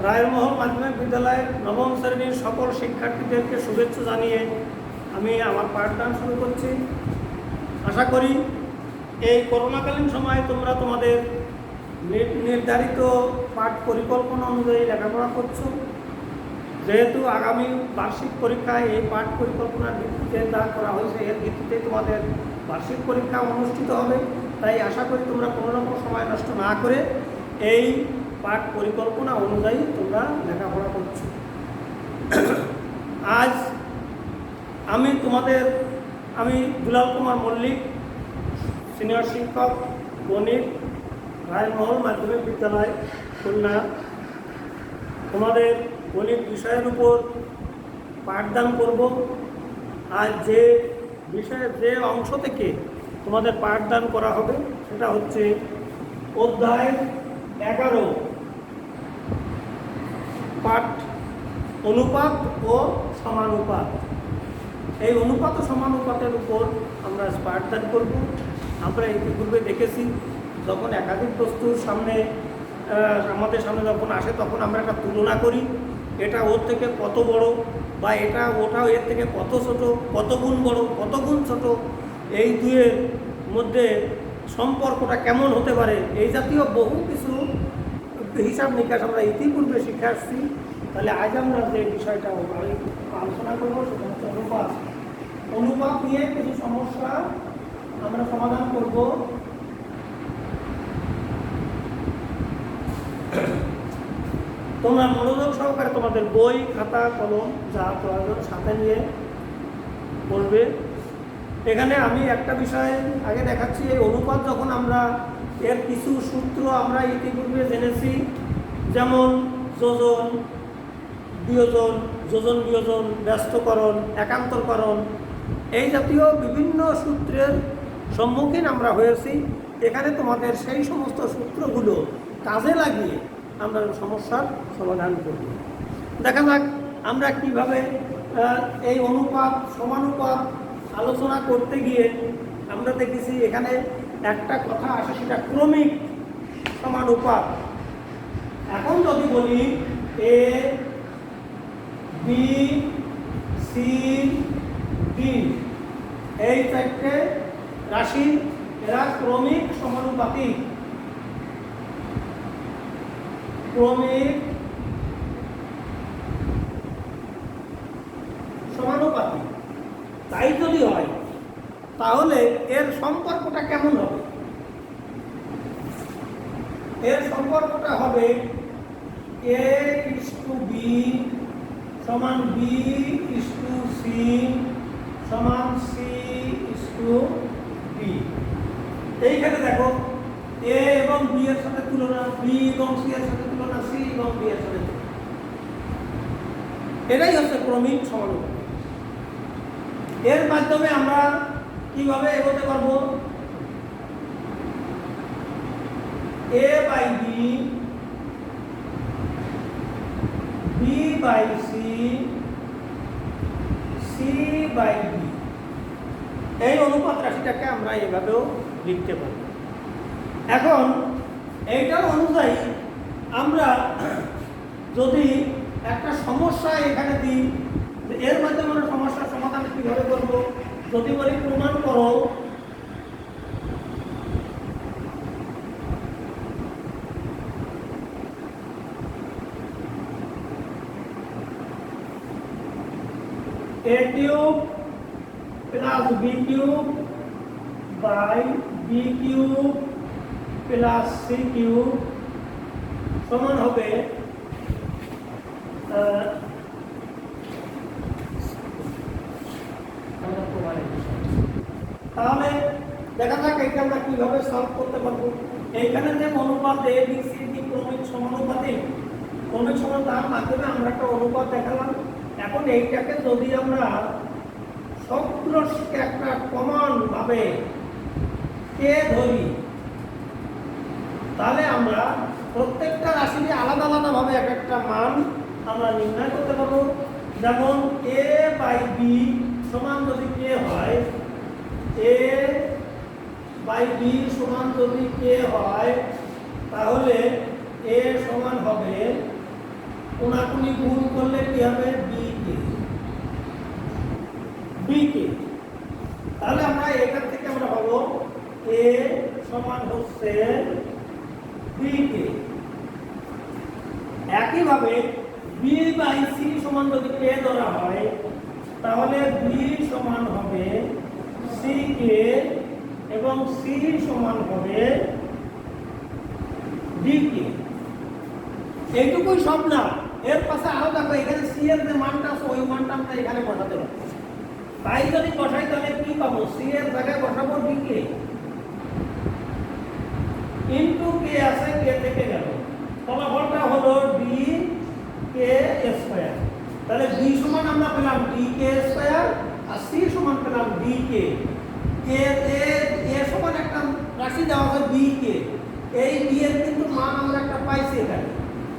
রায়মহল মাধ্যমিক বিদ্যালয়ের নবম শ্রেণীর সকল শিক্ষার্থীদেরকে শুভেচ্ছা জানিয়ে আমি আমার পাঠদান শুরু করছি। আশা করি এই করোনাকালীন সময়ে তোমরা তোমাদের নির্ধারিত পাঠ পরিকল্পনা অনুযায়ী লেখাপড়া করছো। যেহেতু আগামী বার্ষিক পরীক্ষায় এই পাঠ পরিকল্পনার ভিত্তিতে যা করা হয়েছে এর ভিত্তিতে তোমাদের বার্ষিক পরীক্ষা অনুষ্ঠিত হবে, তাই আশা করি তোমরা কোনো রকম সময় নষ্ট না করে এই পাঠ পরিকল্পনা অনুযায়ী তোমরা লেখাপড়া করছো। আজ আমি দুলাল কুমার মল্লিক, সিনিয়র শিক্ষক, গণিত, রায়মহল মাধ্যমিক বিদ্যালয় খুলনা, তোমাদের গণিত বিষয়ের উপর পাঠদান করব। আজ যে বিষয়ের যে অংশ থেকে তোমাদের পাঠদান করা হবে সেটা হচ্ছে অধ্যায় 11, পাঠ অনুপাত ও সমানুপাত। এই অনুপাত ও সমানুপাতের উপর আমরা পাঠদান করব। আমরা ইতিপূর্বে দেখেছি, যখন একাধিক বস্তুর সামনে আমাদের সামনে যখন আসে তখন আমরা একটা তুলনা করি, এটা ওর থেকে কত বড় বা ওটাও এর থেকে কত ছোট, কত গুণ বড়, কত গুণ ছোট, এই দুয়ের মধ্যে সম্পর্কটা কেমন হতে পারে, এই জাতীয় বহু কিছু হিসাব নিকাশ আমরা ইতিপূর্বে শিখে আসছি। তাহলে আজ আমরা যে বিষয়টা আলোচনা করব সেটা হচ্ছে অনুপাত নিয়ে কিছু সমস্যা আমরা সমাধান করব। তোমরা মনোযোগ সহকারে তোমাদের বই, খাতা, কলম যা প্রয়োজন সাথে নিয়ে পড়বে। এখানে আমি একটা বিষয় আগে দেখাচ্ছি। এই অনুপাত যখন আমরা এর কিছু সূত্র আমরা ইতিপূর্বে জেনেছি, যেমন যোজন, বিয়োজন, যোজন বিয়োজন, ব্যস্তকরণ, একান্তরকরণ, এই জাতীয় বিভিন্ন সূত্রের সম্মুখীন আমরা হয়েছি। এখানে তোমাদের সেই সমস্ত সূত্রগুলো কাজে লাগিয়ে আমরা সমস্যার সমাধান করব। দেখা যাক আমরা কিভাবে এই অনুপাত সমানুপাত আলোচনা করতে গিয়ে আমরা দেখেছি এখানে একটা কথা আসে, সেটা ক্রমিক সমানুপাত। এখন যদি বলি এ, বি, সি, ডি, এই চারটে রাশি এরা ক্রমিক সমানুপাতিক। ক্রমিক সমানুপাতিক তাই যদি হয় তাহলে এর সম্পর্কটা কেমন হবে? এর সম্পর্কটা হবে a:b সমান b:c সমান c:d। এইখানে দেখো a এবং b এর সাথে তুলনা, b এবং c এর সাথে তুলনা, c এবং d এর সাথে তুলনা। এটাই হচ্ছে ক্রমিক সমানুপাত। এর মাধ্যমে আমরা কিভাবে এগোতে পারবো? a/b, b/c, c/d, এই অনুপাত রাশিটাকে আমরা এভাবেও লিখতে পারি। এখন এইটার অনুযায়ী আমরা যদি একটা সমস্যা এখানে দিই, এর মাধ্যমে আমরা সমস্যার সমাধান কিভাবে করব? যদি বলি প্রমাণ করো a cube plus B cube by B cube plus C cube সমান হবে তাহলে দেখা যাক এটা আমরা কিভাবে সলভ করতে পারবো। এইখানে যে অনুপাত এ বি সি ডি ক্রমিক সমানুপাতিক, ক্রমিক সমানুপাতের মাধ্যমে আমরা একটা অনুপাত দেখালাম। এখন এইটাকে যদি আমরা সবগুলোকে একটা কমন ভাবে কে ধরি, তাহলে আমরা প্রত্যেকটা রাশির আলাদা আলাদা ভাবে এক একটা মান আমরা নির্ণয় করতে পারবো। যেমন a/b সমান যদি কে হয়, a/b সমান যদি কে হয়, তাহলে a সমান হবে গুণ করলে কি হবে বিকে, বিকে। তাহলে আমরা এখান থেকে আমরা পাবো এ সমান হচ্ছে বিকে। একইভাবে বি বাই সি সমান যদি কে ধরা হয় তাহলে বি সমান হবে সি কে এবং সি সমান হবে ডি কে। এইটুকুই সব না, এর পাশে আরো দেখো এখানে সি এর যে মানটা আছে ওই মানটা আমরা এখানে বসাতে পারি। তাই যদি বসাই তাহলে কি পাবো, সি এর জায়গায় বসাবো ডি কে ইনটু কে আছে, কে থেকে গেল, ফলাফলটা হলো ডি কে স্কয়ার। তাহলে বি সমান আমরা পেলাম ডি কে স্কয়ার আর সি সমান পেলাম ডি কে। এ সমান একটা রাশি দেওয়া আছে বি কে, এই বি এর কিন্তু মান আমরা একটা পাইছি এখানে।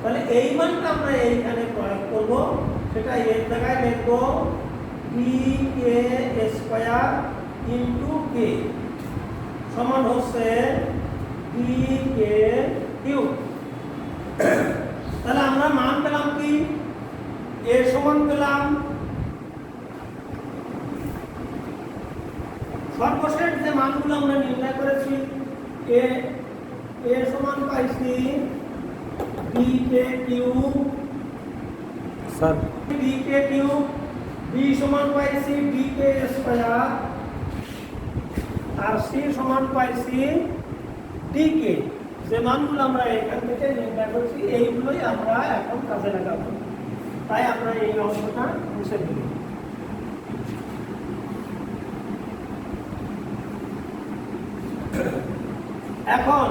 তাহলে এই মানটা আমরা এইখানে প্রয়োগ করব, সেটা এর জায়গায় লিখব ডি কে স্কয়ার ইনটু কে সমান হচ্ছে ডি কে কিউব। তাহলে আমরা মান পেলাম কি, এ সমান পেলাম সর্বশেষ যে মানগুলো আমরা নির্ণয় করেছি, এ সমান পাইছি D K cube sir, D K cube, B সমান পাইছি ডি কে স্কয়ার আর সি সমান পাইছি ডি কে। যে মানগুলো আমরা এখান থেকে নির্ণয় করছি এইগুলোই আমরা এখন কাজে লাগাবো। তাই আমরা এই অংশটা মুছে দিই। এখন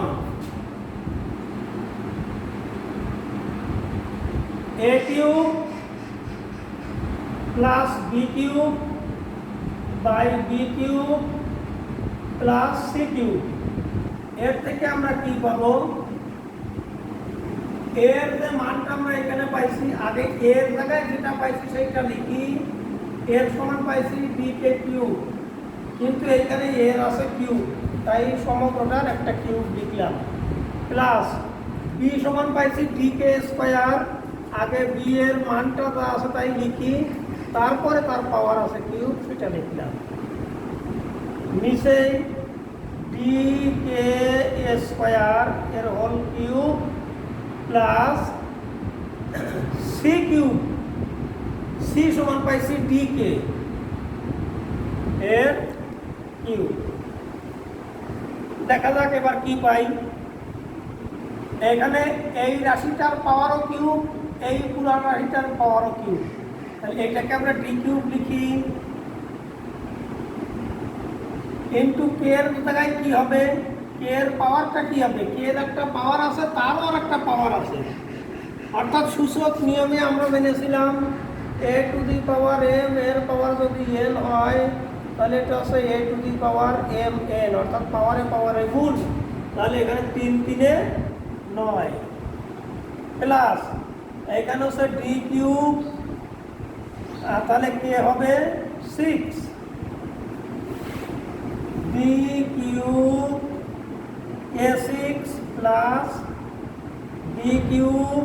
A cube plus B cube by B cube plus C cube, এর থেকে আমরা কি পাবো, এর যে মানটা আমরা এখানে পাইছি, আগে এর জায়গায় যেটা পাইছি সেইটা লিখি, এর সমান পাইছি বি কে কিউব, কিন্তু এখানে এর আছে কিউব, তাই সমগ্রটার একটা কিউব লিখলাম, প্লাস বি সমান পাইছি ডি কে স্কয়ার, আগে বি এর মানটা যা আছে তাই লিখি, তারপরে তার পাওয়ার আছে কিউব, সেটা লিখলাম, নিচে ডি কে স্কয়ার এর whole cube plus C cube, C সমান পাইছি ডি কে এর কিউব। দেখা যাক এবার কি পাই। এখানে এই রাশিটার পাওয়ারও কিউব, এই পুরো রাশিটার পাওয়ারও কিউব, তাহলে এটাকে আমরা ডি কিউব লিখি ইনটু কে এর জায়গায় কি হবে, কে এর পাওয়ারটা কি হবে, কে এর একটা পাওয়ার আছে তারও আর একটা পাওয়ার আছে, অর্থাৎ সূচক নিয়মে আমরা মেনেছিলাম এ টু দি পাওয়ার এম এর পাওয়ার যদি এল হয় তাহলে এটা হচ্ছে A to the power M N, অর্থাৎ পাওয়ারে পাওয়ারে গুণ, তাহলে এখানে 3 3 9 প্লাস এখানে হচ্ছে ডি কিউব, তাহলে কে হবে 6 ডি কিউব কে 6 plus D cube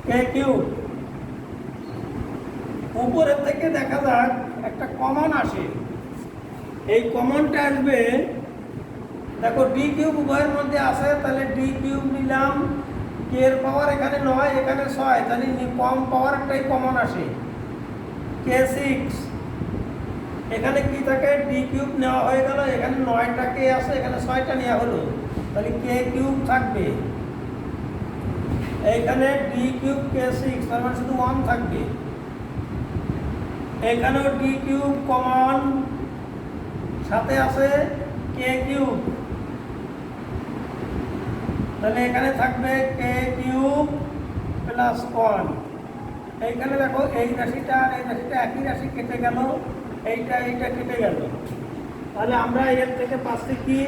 K cube. উপরের থেকে দেখা যাক একটা কমন আসে, এই কমনটা আসবে, দেখো ডি কিউব উভয়ের মধ্যে আছে, তাহলে ডি কিউব নিলাম, কে এর পাওয়ার এখানে 9 এখানে 6, তাহলে কম পাওয়ার একটাই কমন আসে কে 6, এখানে কি থাকে ডি কিউব নেওয়া হয়ে গেল, এখানে 9টা কে আছে এখানে 6টা নেওয়া হলো, তাহলে কে কিউব থাকবে, এইখানে ডি কিউব কে 6 তার মানে শুধু 1 থাকবে, এখানেও ডি কিউব কমন, সাথে আছে কে কিউব, তাহলে এখানে থাকবে কে কিউব প্লাস 1, এইখানে দেখো এই রাশিটা আর এই রাশিটা একই রাশি কেটে গেল, এইটা কেটে গেল, তাহলে আমরা এর থেকে পাচ্ছি কি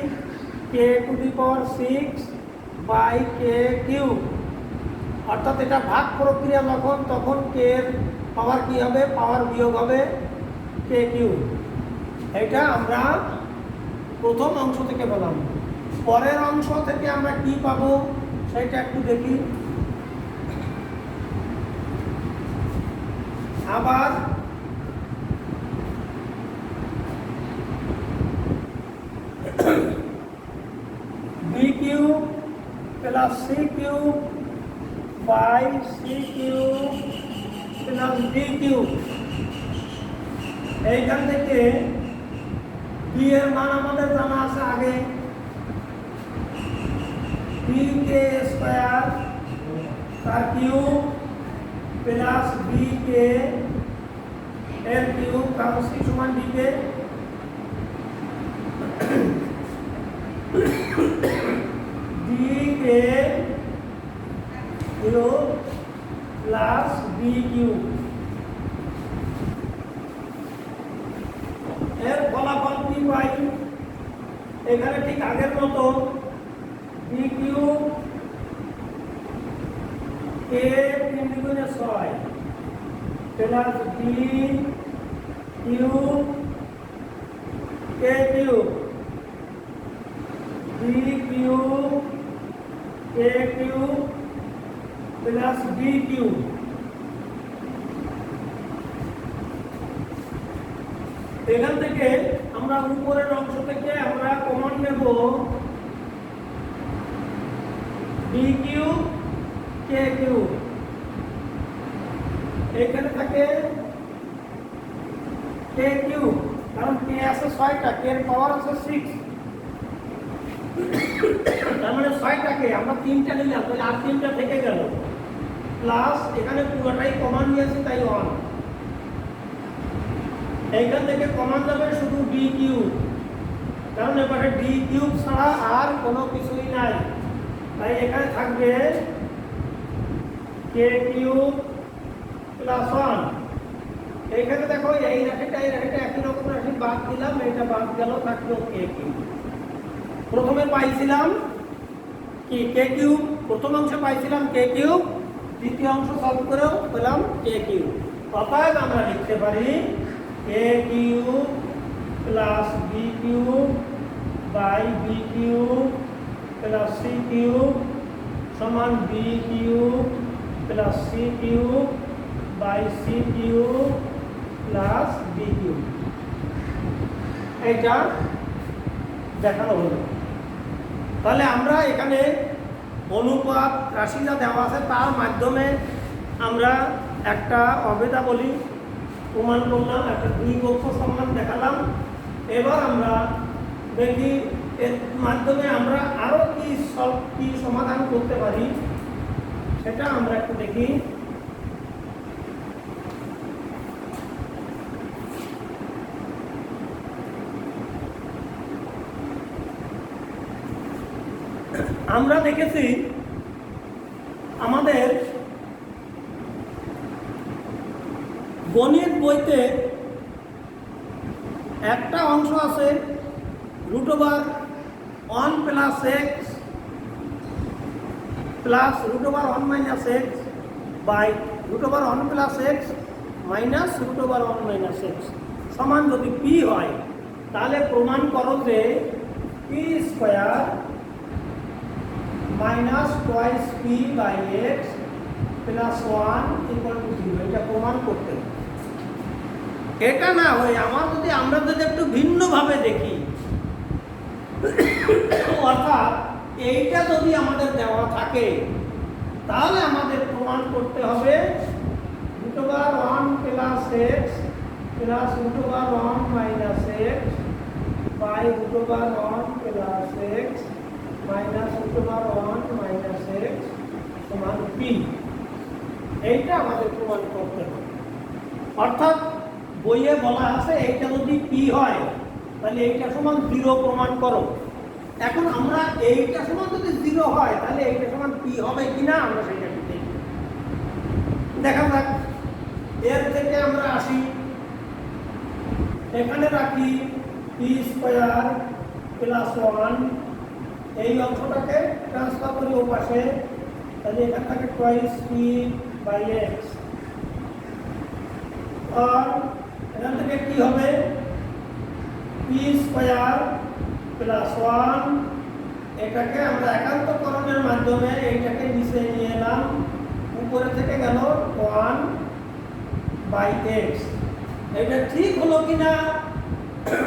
K to the power 6 by K cube, অর্থাৎ এটা ভাগ প্রক্রিয়া যখন, তখন কে এর পাওয়ার কি হবে, পাওয়ার বিয়োগ হবে কে কিউব। এটা আমরা প্রথম অংশ থেকে বললাম। পরের অংশ থেকে আমরা কি পাবো সেটা একটু দেখি। আবার B cube plus C cube by C cube plus D cube. এইখান থেকে বি এর মান আমাদের জানা আছে আগে, বি কে স্কয়ার তার কিউব প্লাস বি কে এর কিউব, কারণ সি সমান D K, D K cube plus B cube. এর ফলাফল কি পাই? এখানে ঠিক আগের মতো বি কিউব কে 3 দুগুণে 6 plus B cube K cube, B cube কে কিউব প্লাস বি কিউব। এখান থেকে আমরা উপরের অংশ থেকে আমরা কমন নেব বি কিউব কে কিউব। এখানে থাকে কে কিউব, কারণ কে আছে 6টা, কে এর পাওয়ার আছে 6, তার মানে 6টা কে আমরা 3টা নিলাম, তাহলে আর 3টা থেকে গেল, প্লাস এখানে পুরোটাই কমন নিয়েছি তাই 1। এইখান থেকে কমন যাবে শুধু ডি কিউব, কারণ এবারে ডি কিউব ছাড়া আর কোনো কিছুই নাই, তাই এখানে থাকবে কে কিউব প্লাস 1। এইখানে দেখো এই রাশিটা একই রকম রাশি বাদ দিলাম, এটা বাদ গেল, থাকলো কে কিউব। প্রথমে পাইছিলাম কি কে কিউব, প্রথম অংশে পাইছিলাম কে কিউব, দ্বিতীয় অংশ সলভ করেও পেলাম কে কিউব। অতএব আমরা লিখতে পারি K cube plus B cube by B cube plus C cube সমান B cube plus C cube by C cube plus B cube. এইটা দেখানো হলো। তাহলে আমরা এখানে অনুপাত রাশিটা দেওয়া আছে তার মাধ্যমে আমরা একটা অভেদাবলী প্রমাণ করলাম, একটা দুই পক্ষ সমান দেখালাম। এবার আমরা দেখি এর মাধ্যমে আমরা আরো কি সমাধান করতে পারি সেটা আমরা একটু দেখি। আমরা দেখেছি আমাদের গণিত বইতে একটা অংশ আছে √1 plus X plus √1 minus X by √1 plus X minus √1 minus X সমান যদি পি হয়, তাহলে প্রমাণ করো যে P square minus twice P by X plus 1 equal to 0। এটা প্রমাণ করতে হবে। এটা না হয় আমরা যদি একটু ভিন্নভাবে দেখি, অর্থাৎ এইটা যদি আমাদের দেওয়া থাকে তাহলে আমাদের প্রমাণ করতে হবে √1 plus X plus √1 minus X by √1 plus X minus √1 minus X সমান পি। এইটা আমাদের প্রমাণ করতে হবে। অর্থাৎ বইয়ে বলা আছে এইটা যদি পি হয় তাহলে এইটা সমান 0 প্রমাণ করো। এখন আমরা এইটা সমান যদি 0 হয় তাহলে এইটা সমান পি হবে কিনা আমরা সেটা দেখি। দেখা যাক, এর থেকে আমরা আসি, এখানে রাখি পি স্কয়ার প্লাস 1, এই অংশটাকে ট্রান্সফার করি ও পাশে, তাহলে এখানে থাকে টুয়াইস পি বাই এক্স। আর এখান থেকে কি হবে পি স্কয়ার প্লাস 1 এটাকে আমরা একান্তকরণের মাধ্যমে এইটাকে নিচে নিয়ে এলাম, উপরে থেকে গেল 1/x। এটা ঠিক হলো কিনা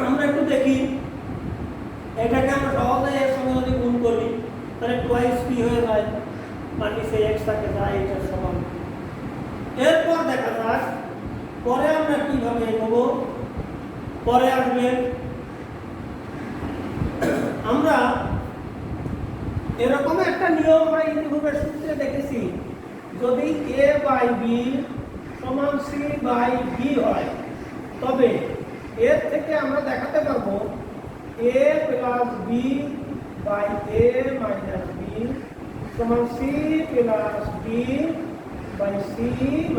আমরা একটু দেখি। এটাকে আমরা সহজে এর সঙ্গে যদি গুণ করি তাহলে 2p হয়ে যায়, আর নিচে x থাকে যায় এটার সমান। এরপর দেখা যাক পরে আমরা কিভাবে এগোবো। পরে আসবে আমরা এরকম একটা নিয়ম আমরা ইতিপূর্বে সূত্রে দেখেছি, যদি a/b সমান c/b হয় তবে এর থেকে আমরা দেখাতে পারবো a + b/a - b সমান c + b/c -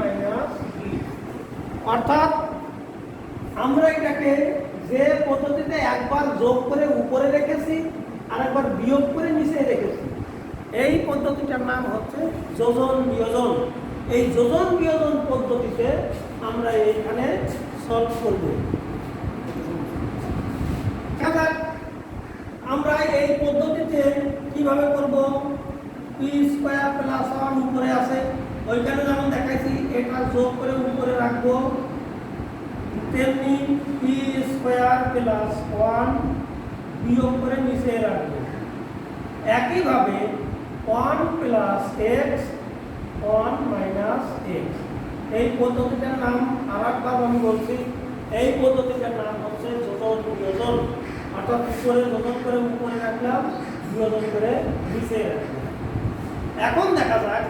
b। অর্থাৎ আমরা এটাকে যে পদ্ধতিতে একবার যোগ করে উপরে রেখেছি আর একবার বিয়োগ করে নিচে রেখেছি, এই পদ্ধতিটার নাম হচ্ছে যোজন বিয়োজন। এই যোজন বিয়োজন পদ্ধতিতে আমরা এইখানে সলভ করব। আমরা এই পদ্ধতিতে কিভাবে করব? p² + 1 উপরে আছে, ওইখানে যেমন দেখাইছি এটা যোগ করে উপরে রাখবো, তেমনি p² + 1 বিয়োগ করে নিচে রাখবো। একইভাবে 1 + x 1 - x, এই পদ্ধতিটার নাম আরেকবার আমি বলছি, এই পদ্ধতিটার নাম হচ্ছে যোজন বিয়োজন। অর্থাৎ উপরে যোজন করে উপরে রাখলাম, বিয়োজন করে নিচে রাখলাম। এখন দেখা যাক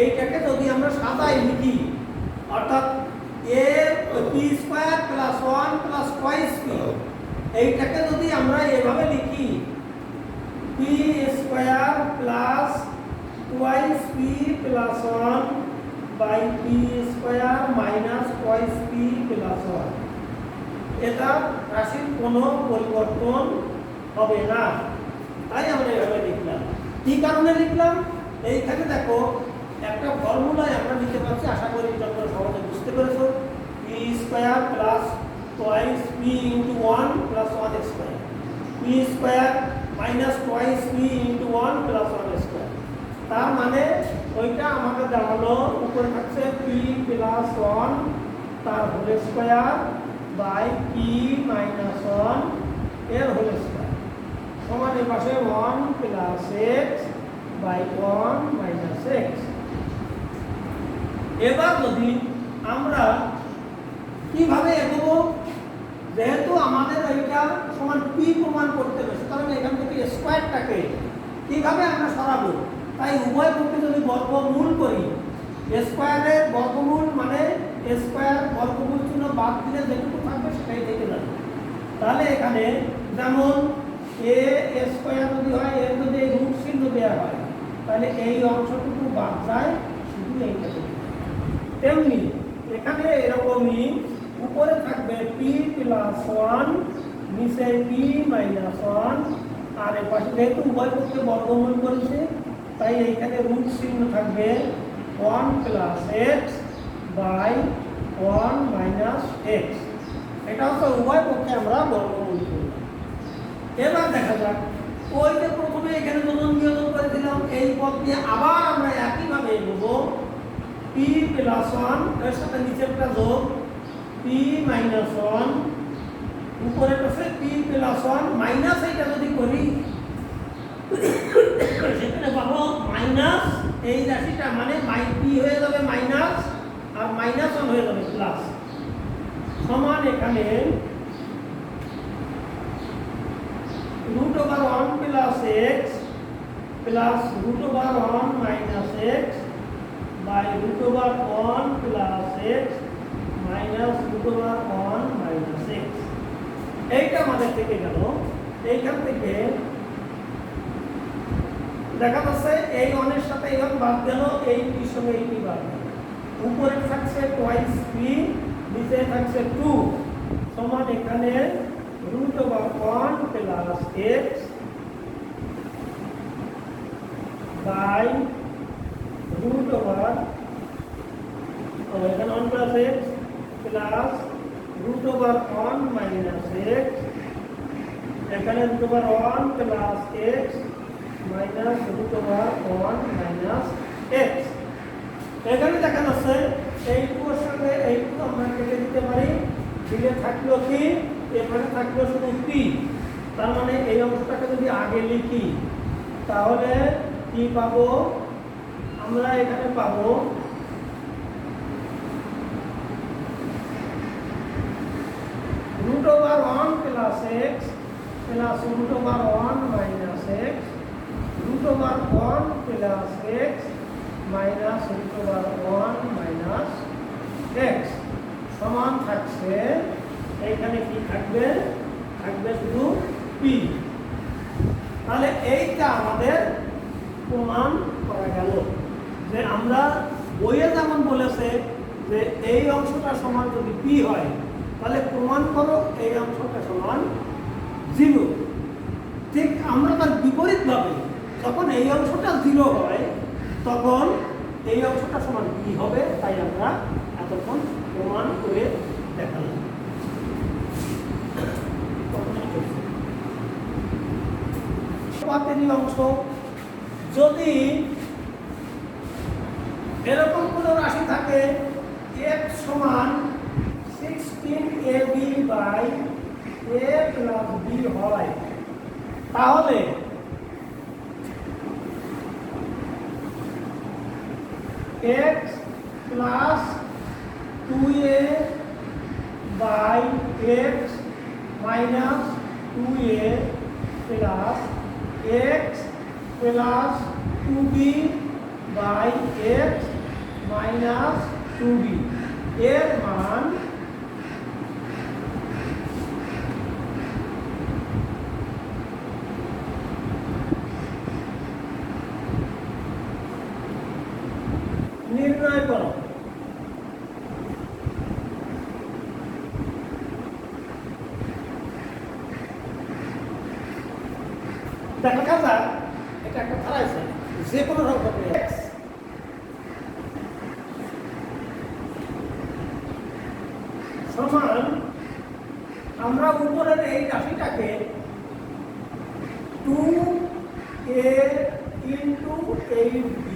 এইটাকে যদি আমরা সাজাই লিখি, অর্থাৎ p² + 1 + 2p, এইটাকে যদি আমরা এভাবে লিখি p² + 2p + 1/p² - 2p + 1, এটা রাশির কোনো পরিবর্তন হবে না, তাই আমরা এভাবে লিখলাম। কি কারণে লিখলাম? এইখানে দেখো একটা ফর্মুলায় আমরা লিখতে পারছি, আশা করি তোমরা সহজে বুঝতে পেরেছো। p² + 2p × 1 + 1², p² - 2p × 1 + 1²। তার মানে ওইটা আমাকে দেখালো উপরে থাকছে p + 1 তার হোল স্কয়ার বাই p - 1 এর হোল স্কয়ার সমান এর পাশে 1 + x বাই 1 - x। এবার যদি আমরা কিভাবে এগোবো, যেহেতু আমাদের এইটা সমান p প্রমাণ করতে হবে, সুতরাং এখান থেকে স্কয়ারটাকে কিভাবে আমরা সরাবো, তাই উভয় পক্ষে যদি বর্গমূল করি, স্কয়ারের বর্গমূল মানে স্কয়ার বর্গমূল চিহ্ন বাদ দিলে যেটুকু থাকবে সেটাই থেকে যাবে। তাহলে এখানে যেমন a² যদি হয়, এর যদি এই রুট চিহ্ন দেওয়া হয় তাহলে এই অংশটুকু বাদ যায়, শুধু এইটা থেকে। তেমনি এখানে এরকমই উপরে থাকবে p + 1 নিচে p - 1, আর এর পাশে যেহেতু উভয় পক্ষে বর্গমূল করেছে তাই এইখানে রুট চিহ্ন থাকবে 1 + x বাই 1 - x। এটা হচ্ছে উভয় পক্ষে আমরা বর্গমূল করলাম। এবার দেখা যাক ওই যে প্রথমে এখানে যোজন বিয়োজন করেছিলাম, এই পদ দিয়ে আবার আমরা একইভাবে এগোবো। p + 1 এর সাথে নিচেরটা যোগ p - 1, উপরে আছে p + 1 মাইনাস, এইটা যদি করি সেখানে পাবো মাইনাস, এই রাশিটা মানে p হয়ে যাবে মাইনাস আর -1 হয়ে যাবে প্লাস, সমান এখানে √1 + x plus √1 - x by √1 + x minus √1 - x। এইটা আমাদের থেকে গেল। এইখান থেকে দেখা যাচ্ছে এই 1 এর সাথে এই 1 বাদ গেল, এই টির সঙ্গে এই টি বাদ গেল। উপরে থাকছে 2p, নিচে থাকছে 2, সমান এখানে √1 + x বাই √1 এখানে 1 + x প্লাস √1 - x, এখানে √1 + x minus root over 1 minus X. এখানে দেখা যাচ্ছে এই টুর সঙ্গে এই টু আমরা কেটে দিতে পারি, দিলে থাকলো কি, এখানে থাকলো শুধু পি। তার মানে এই অংশটাকে যদি আগে লিখি তাহলে কি পাবো, আমরা এখানে পাবো root over 1 plus X plus root over 1 minus X, root over 1 plus X minus root over 1 minus X সমান থাকছে, এইখানে কি থাকবে, থাকবে শুধু পি। তাহলে এইটা আমাদের প্রমাণ করা গেল যে আমরা বইয়ে যেমন বলেছে যে এই অংশটা সমান যদি পি হয় তাহলে প্রমাণ করো এই অংশটা সমান 0। ঠিক আমরা তার বিপরীতভাবে যখন এই অংশটা 0 হয় তখন এই অংশটা সমান পি হবে, তাই আমরা এতক্ষণ প্রমাণ করে দেখালাম। পাতেরই অংশ যদি এরকম কোন রাশি থাকে x সমান 16ab by a plus b হয়, তাহলে x plus 2a by x minus 2a plus x plus 2b by x minus 2b এর মান নির্ণয় করো। দেখা যাক এটা একটা ধারা আছে, যে কোনো সংখ্যা x সমান, আমরা উপরের এই রাশিটাকে 2a ইন্টু 8b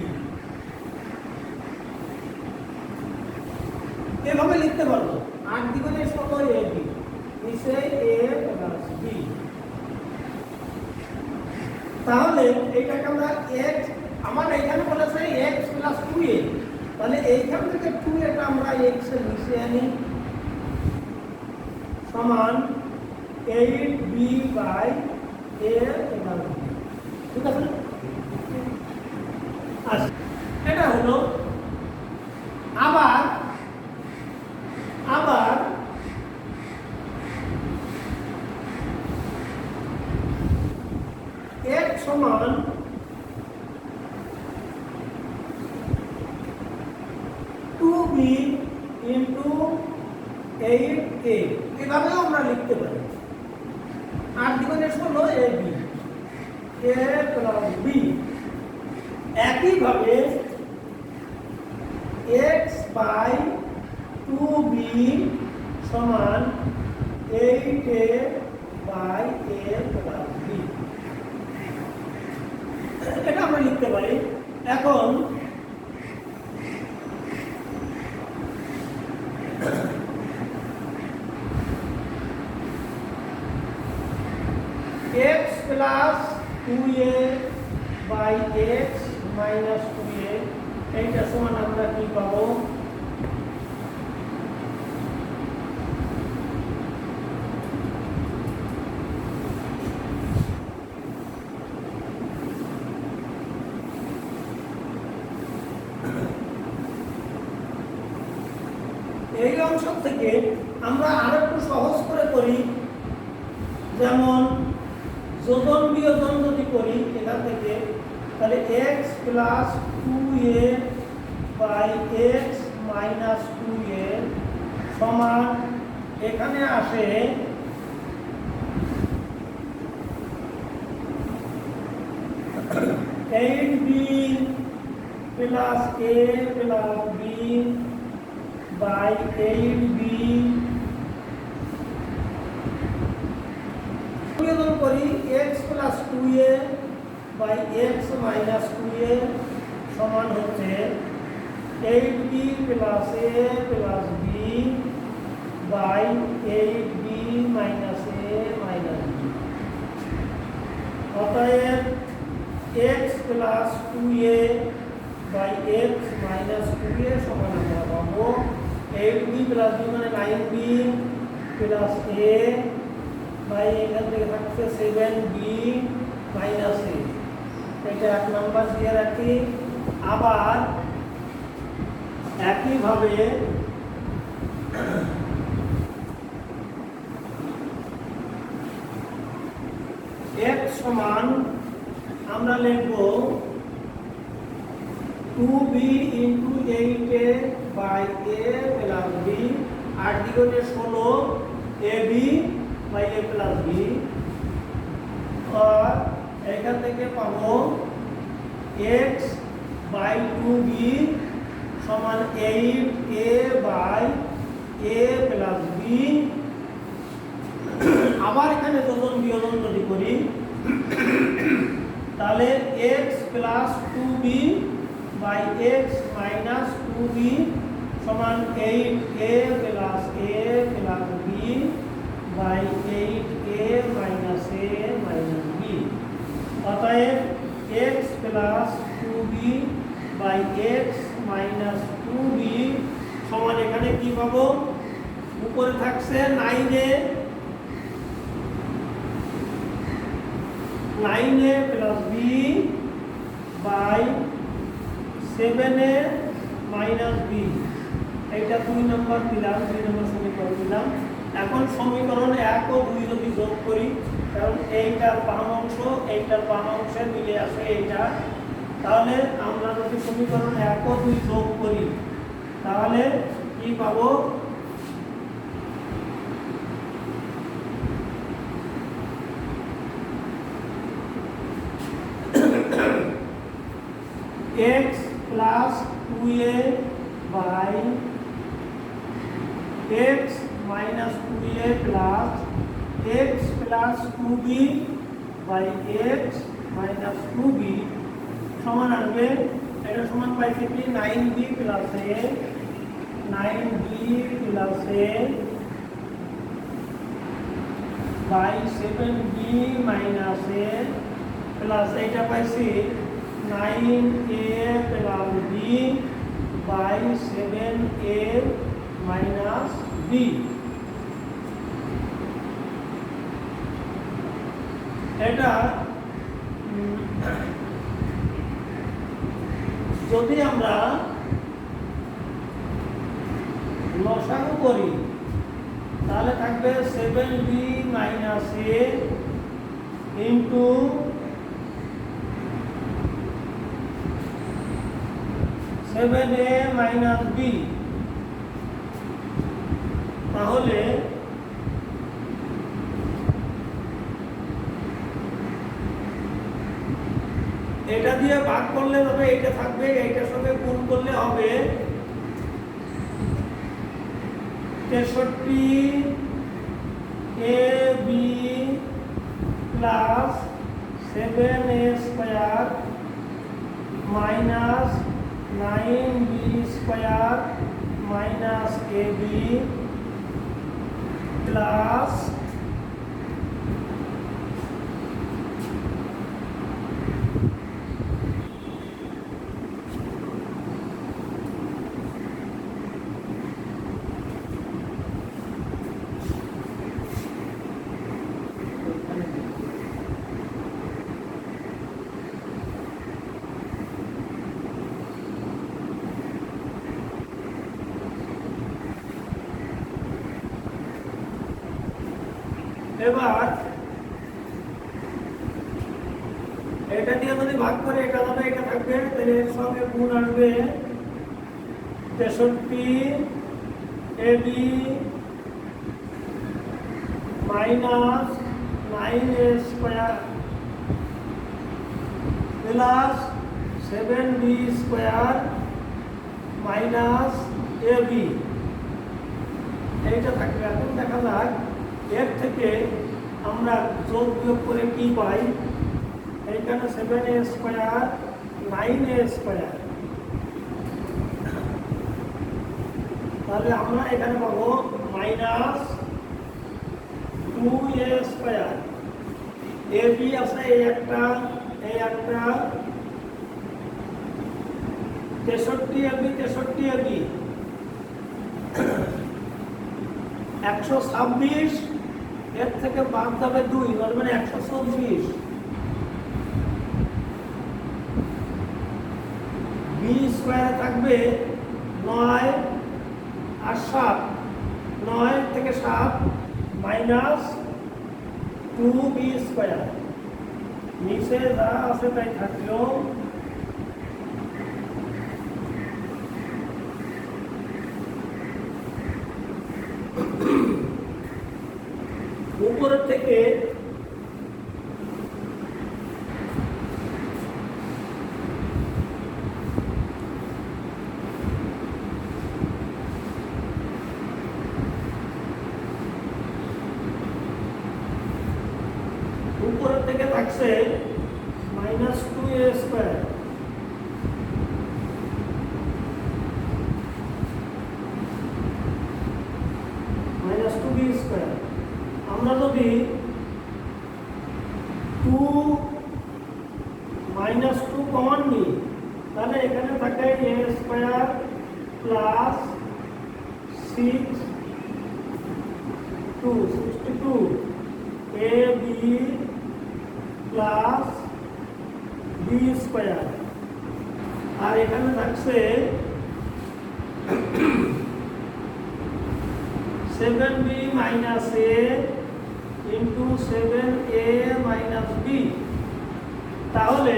এভাবে লিখতে পারবো। 8 দ্বিগুণে 16ab নিচে a প্লাস b। তাহলে এইটাকে আমরা x, আমার এইখানে বলেছে x প্লাস 2a, তাহলে এইখান থেকে 2a টা আমরা x এর নিচে আনি সমান 8b by a plus b। ঠিক আছে, আচ্ছা এটা হলো। আবার x সমান 2b ইন্টু 8a, এভাবেও আমরা লিখতে পারি। 8 দ্বিগুণে 16ab a প্লাস b। একইভাবে x বাই 2b সমান 8a by a plus b, এটা আমরা লিখতে পারি। এখন x plus 2a by x minus 2a এইটা সমান আমরা কি পাবো, এই অংশ থেকে আমরা আরেকটু সহজ করে করি, যেমন যোজন বিয়োজন যদি করি এখান থেকে, তাহলে x plus 2a by x minus 2a সমান এখানে আসে 8b plus a plus b by 8b বিয়োজন করি x plus 2a by X minus 2a সমান হচ্ছে 8b plus a plus b by 8b minus a minus b। অতএব x plus 2a by x minus 2a সমান আমরা পাবো 8b plus b মানে 9b plus a by এখান থেকে থাকছে 7b মাইনাস a। এটা এক নাম্বার দিয়ে রাখি। আবার একইভাবে x সমান আমরা লিখব 2b into 8a by a plus b, 8 দ্বিগুণে 16 ab by a plus b। আর এখান থেকে পাবো x বাই 2b সমান 8a by a plus b। আবার এখানে যোজন বিয়োজন যদি করি তাহলে x plus 2b by x minus 2b সমান 8a plus a plus b by 8a minus a minus b। অতএব x plus 2b by x minus 2b সমান এখানে কি পাবো? উপরে থাকছে 9a plus b by 7a minus b। এইটা 2 নম্বর দিলাম, 2 নম্বর সমীকরণ দিলাম। এখন সমীকরণ 1 ও 2 যদি যোগ করি, কারণ এইটার বাম অংশ এইটার বাম অংশে মিলে আসে এইটা, তাহলে আমরা যদি সমীকরণ 1 ও 2 যোগ করি তাহলে কি পাবো? x plus 2a by x minus 2a plus x plus 2b by x minus 2b সমান আসবে, এটা সমান পাইছি কি 9b plus a 9b plus a by 7b minus a plus এটা পাইছি 9a plus b by 7a minus b। এটা যদি আমরা লসাগু করি তাহলে থাকবে 7b minus a into 7a minus b। তাহলে এটা দিয়ে ভাগ করলে হবে, এটা থাকবে, এইটার সঙ্গে গুণ করলে হবে 63ab plus 7a square minus 9b square minus ab plus এবার এটা দিয়ে যদি ভাগ করে এটা হবে, এটা থাকবে, তাহলে এর সঙ্গে গুণ আসবে 63ab minus 9a square plus 7b square minus ab এইটা থাকবে। এখন দেখা যাক এর থেকে আমরা যোগ বিয়োগ করে কি পাই। এইখানে 7a স্কয়ার 9a স্কয়ার। তাহলে আমরা এখানে পাবো minus 2a square. A B আছে এই একটা 63 এবি 126 এর থেকে বাদ যাবে 2 মানে 124। বি স্কয়ারে থাকবে 9 আর 7, 9 থেকে 7 মাইনাস 2b স্কয়ার। নিচে যা আছে তাই থাকলো। উপরের থেকে থাকছে minus 2a square minus 2b square. আমরা যদি 2 মাইনাস 2 কমন নিই তাহলে এখানে থাকে a square plus 62 ab plus B square. আর এখানে থাকছে 7b minus a into 7a minus B. তাহলে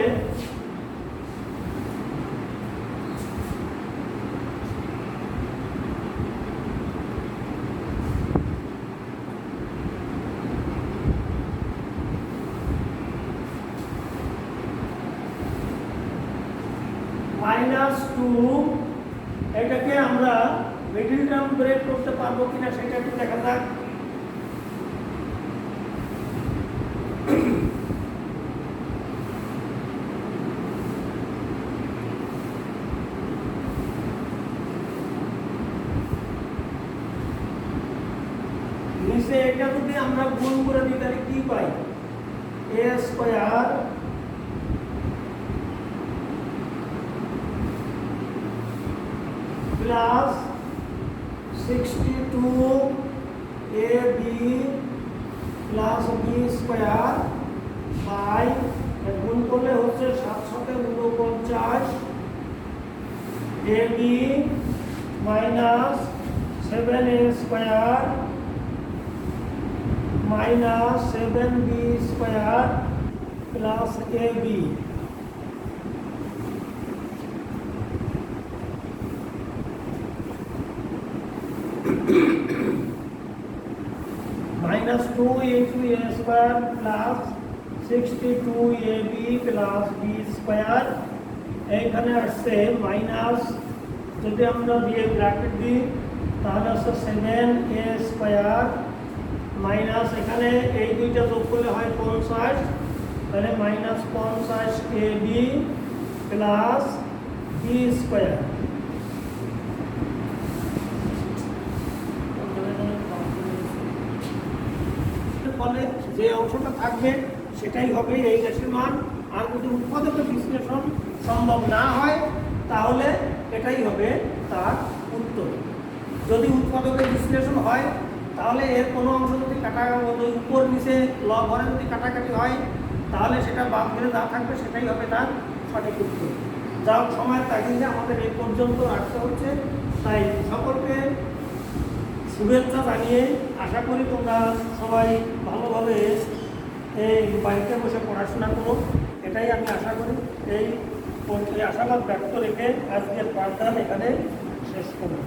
-2 এটাকে আমরা মিডল টার্ম ব্রেক করতে পারবো কিনা সেটা একটু দেখা যাক। নিচে এটা যদি আমরা গুণ করে দিই তাহলে কি পাই? a square plus 62 ab plus B square by গুণ করলে হচ্ছে 749 ab minus 7a square minus 7b square plus ab। Minus 2 into A square plus 62ab plus B square. এখানে আসছে মাইনাস, যদি আমরা দিয়ে ব্র্যাকেট দিই তাহলে আসছে 7a স্কয়ার মাইনাস এখানে এই দুইটা যোগ করলে হয় 50, তাহলে minus 50ab plus B square. ফলে যে অংশটা থাকবে সেটাই হবে এই রাশির মান। আর যদি উৎপাদকের বিশ্লেষণ সম্ভব না হয় তাহলে এটাই হবে তার উত্তর। যদি উৎপাদকের বিশ্লেষণ হয় তাহলে এর কোনো অংশ যদি উপর নিচে ঘরে যদি কাটাকাটি হয় তাহলে সেটা বাদ ধরে যা থাকবে সেটাই হবে তার সঠিক উত্তর। যা সময়ের তাগিদে আমাদের এই পর্যন্ত রাখতে হচ্ছে। তাই সকলকে শুভেচ্ছা জানিয়ে আশা করি তোমরা সবাই ভালোভাবে এই বাড়িতে বসে পড়াশোনা করো, এটাই আমি আশা করি। এই আশাবাদ ব্যক্ত রেখে আজকের পাঠদান এখানে শেষ করব।